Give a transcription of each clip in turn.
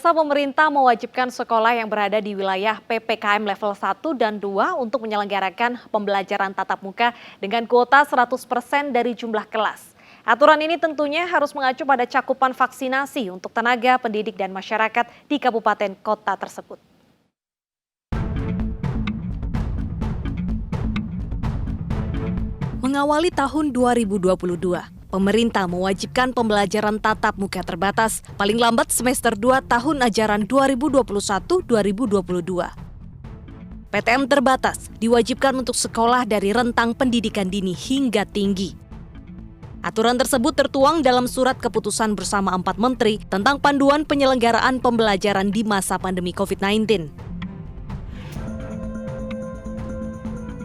Pemirsa, pemerintah mewajibkan sekolah yang berada di wilayah PPKM level 1 dan 2 untuk menyelenggarakan pembelajaran tatap muka dengan kuota 100% dari jumlah kelas. Aturan ini tentunya harus mengacu pada cakupan vaksinasi untuk tenaga pendidik dan masyarakat di kabupaten kota tersebut. Mengawali tahun 2022, pemerintah mewajibkan pembelajaran tatap muka terbatas paling lambat semester 2 tahun ajaran 2021-2022. PTM terbatas diwajibkan untuk sekolah dari rentang pendidikan dini hingga tinggi. Aturan tersebut tertuang dalam surat keputusan bersama 4 menteri tentang panduan penyelenggaraan pembelajaran di masa pandemi COVID-19.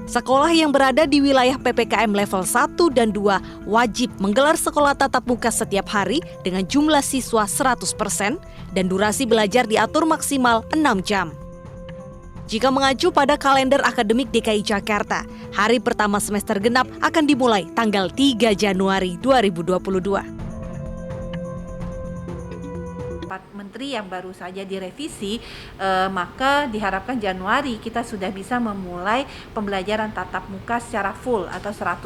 Sekolah yang berada di wilayah PPKM level 1 dan 2 wajib menggelar sekolah tatap muka setiap hari dengan jumlah siswa 100% dan durasi belajar diatur maksimal 6 jam. Jika mengacu pada kalender akademik DKI Jakarta, hari pertama semester genap akan dimulai tanggal 3 Januari 2022. Menteri yang baru saja direvisi, maka diharapkan Januari kita sudah bisa memulai pembelajaran tatap muka secara full atau 100%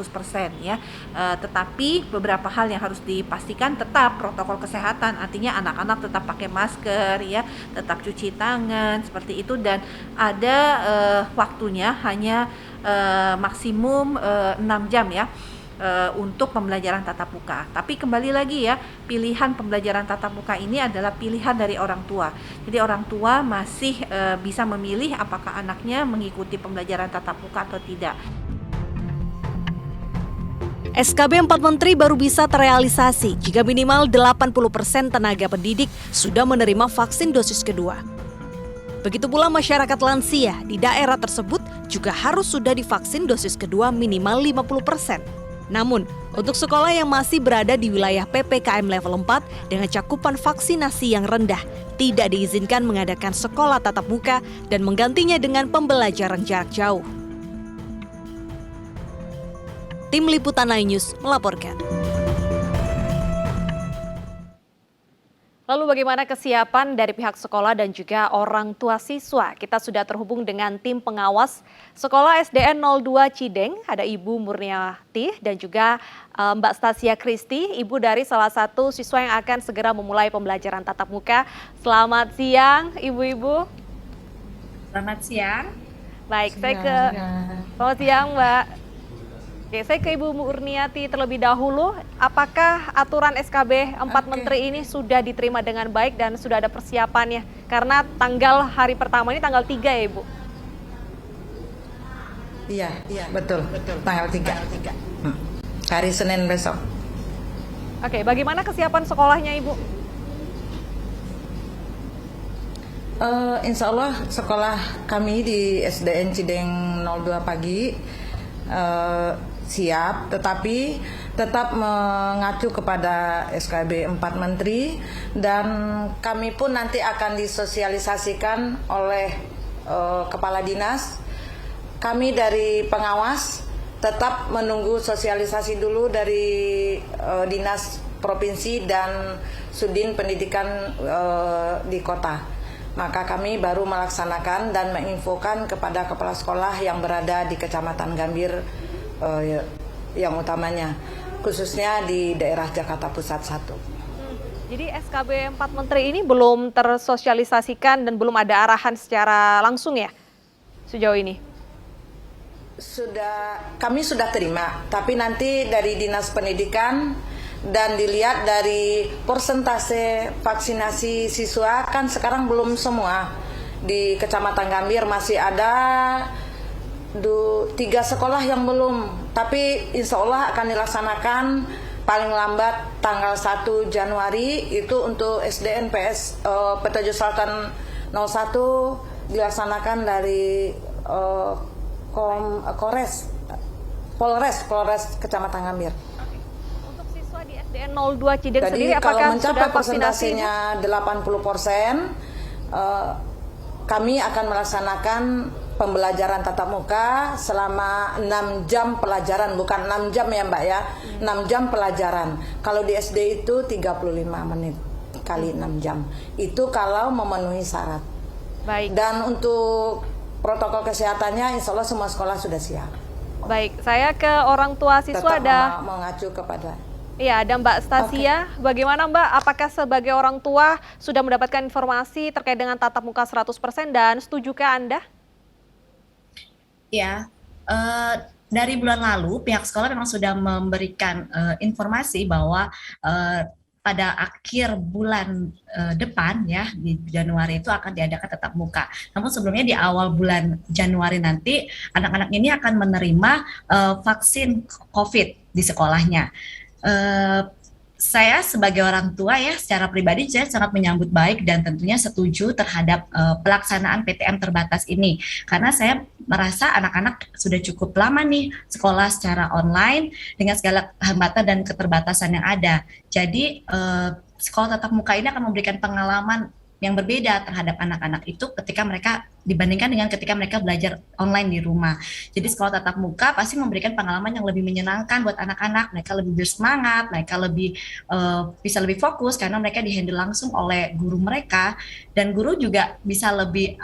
ya. Tetapi beberapa hal yang harus dipastikan tetap protokol kesehatan, artinya anak-anak tetap pakai masker ya, tetap cuci tangan seperti itu, dan ada waktunya hanya maksimum 6 jam ya. Untuk pembelajaran tatap muka. Tapi kembali lagi ya, pilihan pembelajaran tatap muka ini adalah pilihan dari orang tua. Jadi orang tua masih bisa memilih apakah anaknya mengikuti pembelajaran tatap muka atau tidak. SKB 4 Menteri baru bisa terrealisasi jika minimal 80% tenaga pendidik sudah menerima vaksin dosis kedua. Begitu pula masyarakat lansia di daerah tersebut juga harus sudah divaksin dosis kedua minimal 50%. Namun, untuk sekolah yang masih berada di wilayah PPKM level 4 dengan cakupan vaksinasi yang rendah, tidak diizinkan mengadakan sekolah tatap muka dan menggantinya dengan pembelajaran jarak jauh. Tim Liputan iNews melaporkan. Lalu bagaimana kesiapan dari pihak sekolah dan juga orang tua siswa? Kita sudah terhubung dengan tim pengawas Sekolah SDN 02 Cideng, ada Ibu Murniati dan juga Mbak Stasia Kristi, ibu dari salah satu siswa yang akan segera memulai pembelajaran tatap muka. Selamat siang, ibu-ibu. Selamat siang. Baik, selamat siang, Mbak. Oke, saya ke Ibu Murniati terlebih dahulu. Apakah aturan SKB 4 Menteri ini sudah diterima dengan baik dan sudah ada persiapannya? Karena tanggal hari pertama ini tanggal 3 ya, Ibu? Iya, betul. Tanggal 3. Hari Senin besok. Oke, bagaimana kesiapan sekolahnya, Ibu? Insya Allah sekolah kami di SDN Cideng 02 pagi siap, tetapi tetap mengacu kepada SKB 4 Menteri, dan kami pun nanti akan disosialisasikan oleh Kepala Dinas. Kami dari pengawas tetap menunggu sosialisasi dulu dari Dinas Provinsi dan Sudin Pendidikan di kota. Maka kami baru melaksanakan dan menginfokan kepada kepala sekolah yang berada di Kecamatan Gambir yang utamanya, khususnya di daerah Jakarta Pusat 1. Jadi SKB 4 Menteri ini belum tersosialisasikan dan belum ada arahan secara langsung ya sejauh ini? Kami sudah terima, tapi nanti dari Dinas Pendidikan dan dilihat dari persentase vaksinasi siswa, kan sekarang belum semua. Di Kecamatan Gambir masih ada 3 sekolah yang belum, tapi insya Allah akan dilaksanakan paling lambat tanggal 1 Januari itu untuk SDN Petojo Selatan 01 dilaksanakan dari Polres Kecamatan Gambir. Untuk siswa di SDN 02 Cideng jadi sendiri apakah kalau mencapai sudah vaksinasi? persentasenya 80%, kami akan melaksanakan pembelajaran tatap muka selama 6 jam pelajaran, bukan 6 jam ya Mbak ya, 6 jam pelajaran. Kalau di SD itu 35 menit. kali 6 jam. Itu kalau memenuhi syarat. Baik. Dan untuk protokol kesehatannya insya Allah semua sekolah sudah siap. Baik, saya ke orang tua siswa. Tetap mengacu kepada. Iya, ada Mbak Stasia. Bagaimana Mbak, apakah sebagai orang tua sudah mendapatkan informasi terkait dengan tatap muka 100% dan setujukah Anda? Ya, dari bulan lalu pihak sekolah memang sudah memberikan informasi bahwa pada akhir bulan depan ya di Januari itu akan diadakan tatap muka. Namun sebelumnya di awal bulan Januari nanti anak-anak ini akan menerima vaksin COVID di sekolahnya. Saya sebagai orang tua ya secara pribadi saya sangat menyambut baik dan tentunya setuju terhadap pelaksanaan PTM terbatas ini karena saya merasa anak-anak sudah cukup lama nih sekolah secara online dengan segala hambatan dan keterbatasan yang ada. Jadi sekolah tatap muka ini akan memberikan pengalaman yang berbeda terhadap anak-anak itu ketika mereka dibandingkan dengan ketika mereka belajar online di rumah. Jadi sekolah tatap muka pasti memberikan pengalaman yang lebih menyenangkan buat anak-anak, mereka lebih bersemangat, mereka lebih bisa lebih fokus karena mereka dihandle langsung oleh guru mereka dan guru juga bisa lebih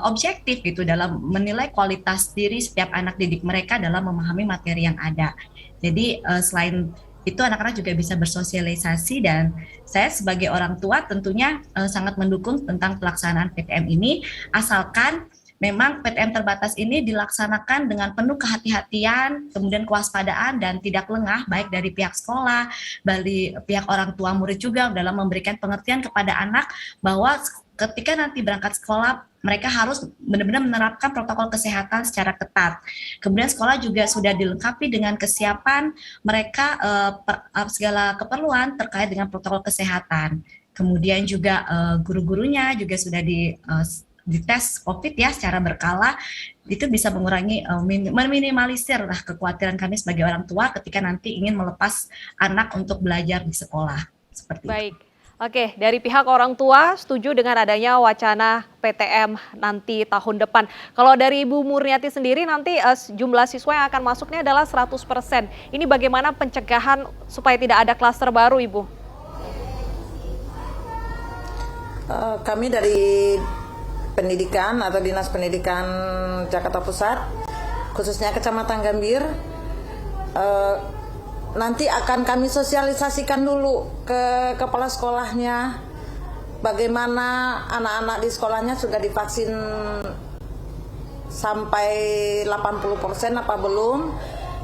objektif gitu dalam menilai kualitas diri setiap anak didik mereka dalam memahami materi yang ada. Jadi selain itu anak-anak juga bisa bersosialisasi dan saya sebagai orang tua tentunya sangat mendukung tentang pelaksanaan PTM ini asalkan memang PTM terbatas ini dilaksanakan dengan penuh kehati-hatian, kemudian kewaspadaan dan tidak lengah baik dari pihak sekolah, dari pihak orang tua murid juga dalam memberikan pengertian kepada anak bahwa ketika nanti berangkat sekolah mereka harus benar-benar menerapkan protokol kesehatan secara ketat. Kemudian sekolah juga sudah dilengkapi dengan kesiapan mereka segala keperluan terkait dengan protokol kesehatan. Kemudian juga guru-gurunya juga sudah dites COVID ya secara berkala, itu bisa mengurangi meminimalisir lah kekhawatiran kami sebagai orang tua ketika nanti ingin melepas anak untuk belajar di sekolah seperti Baik. itu. Oke, dari pihak orang tua setuju dengan adanya wacana PTM nanti tahun depan. Kalau dari Ibu Murniati sendiri nanti jumlah siswa yang akan masuknya adalah 100%. Ini bagaimana pencegahan supaya tidak ada klaster baru, Ibu? Kami dari pendidikan atau Dinas Pendidikan Jakarta Pusat, khususnya Kecamatan Gambir, nanti akan kami sosialisasikan dulu ke kepala sekolahnya bagaimana anak-anak di sekolahnya sudah divaksin sampai 80% apa belum.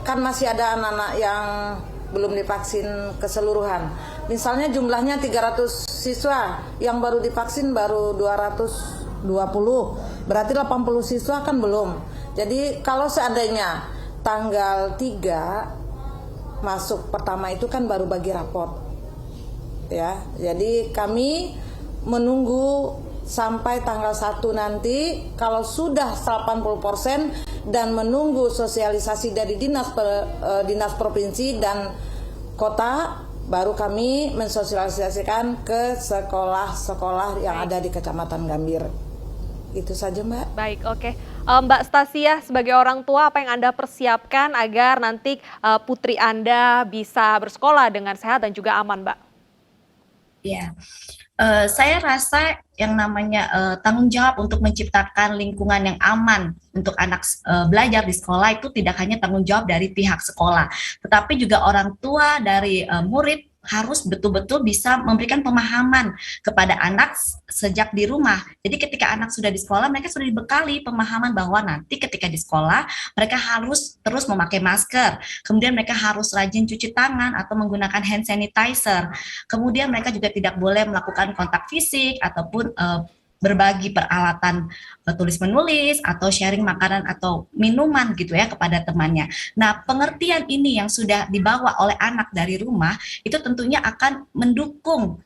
Kan masih ada anak-anak yang belum divaksin keseluruhan. Misalnya jumlahnya 300 siswa, yang baru divaksin baru 220. Berarti 80 siswa kan belum. Jadi kalau seandainya tanggal 3 masuk pertama itu kan baru bagi raport ya, jadi kami menunggu sampai tanggal 1 nanti kalau sudah 80% dan menunggu sosialisasi dari dinas provinsi dan kota baru kami mensosialisasikan ke sekolah-sekolah yang ada di Kecamatan Gambir. Itu saja Mbak. Baik, oke. Mbak Stasia, sebagai orang tua, apa yang Anda persiapkan agar nanti putri Anda bisa bersekolah dengan sehat dan juga aman, Mbak? Ya, saya rasa yang namanya tanggung jawab untuk menciptakan lingkungan yang aman untuk anak belajar di sekolah itu tidak hanya tanggung jawab dari pihak sekolah, tetapi juga orang tua dari murid harus betul-betul bisa memberikan pemahaman kepada anak sejak di rumah. Jadi ketika anak sudah di sekolah, mereka sudah dibekali pemahaman bahwa nanti ketika di sekolah, mereka harus terus memakai masker. Kemudian mereka harus rajin cuci tangan atau menggunakan hand sanitizer. Kemudian mereka juga tidak boleh melakukan kontak fisik ataupun berbagi peralatan tulis menulis atau sharing makanan atau minuman gitu ya kepada temannya. Nah, pengertian ini yang sudah dibawa oleh anak dari rumah itu tentunya akan mendukung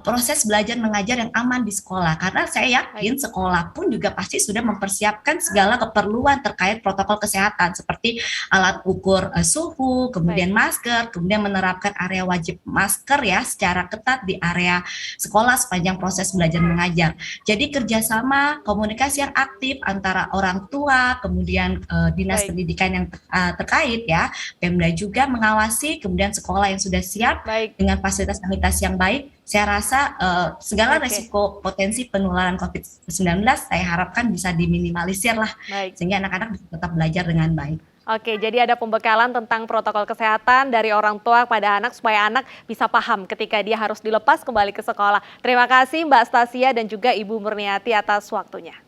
proses belajar mengajar yang aman di sekolah, karena saya yakin sekolah pun juga pasti sudah mempersiapkan segala keperluan terkait protokol kesehatan seperti alat ukur suhu, kemudian masker, kemudian menerapkan area wajib masker ya secara ketat di area sekolah sepanjang proses belajar mengajar. Jadi kerjasama komunikasi yang aktif antara orang tua, kemudian dinas pendidikan yang terkait ya, Pemda juga mengawasi, kemudian sekolah yang sudah siap dengan fasilitas sanitasi yang baik saya rasa segala Oke. resiko potensi penularan COVID-19 saya harapkan bisa diminimalisir lah, Baik. sehingga anak-anak bisa tetap belajar dengan baik. Oke, jadi ada pembekalan tentang protokol kesehatan dari orang tua pada anak supaya anak bisa paham ketika dia harus dilepas kembali ke sekolah. Terima kasih Mbak Stasia dan juga Ibu Murniati atas waktunya.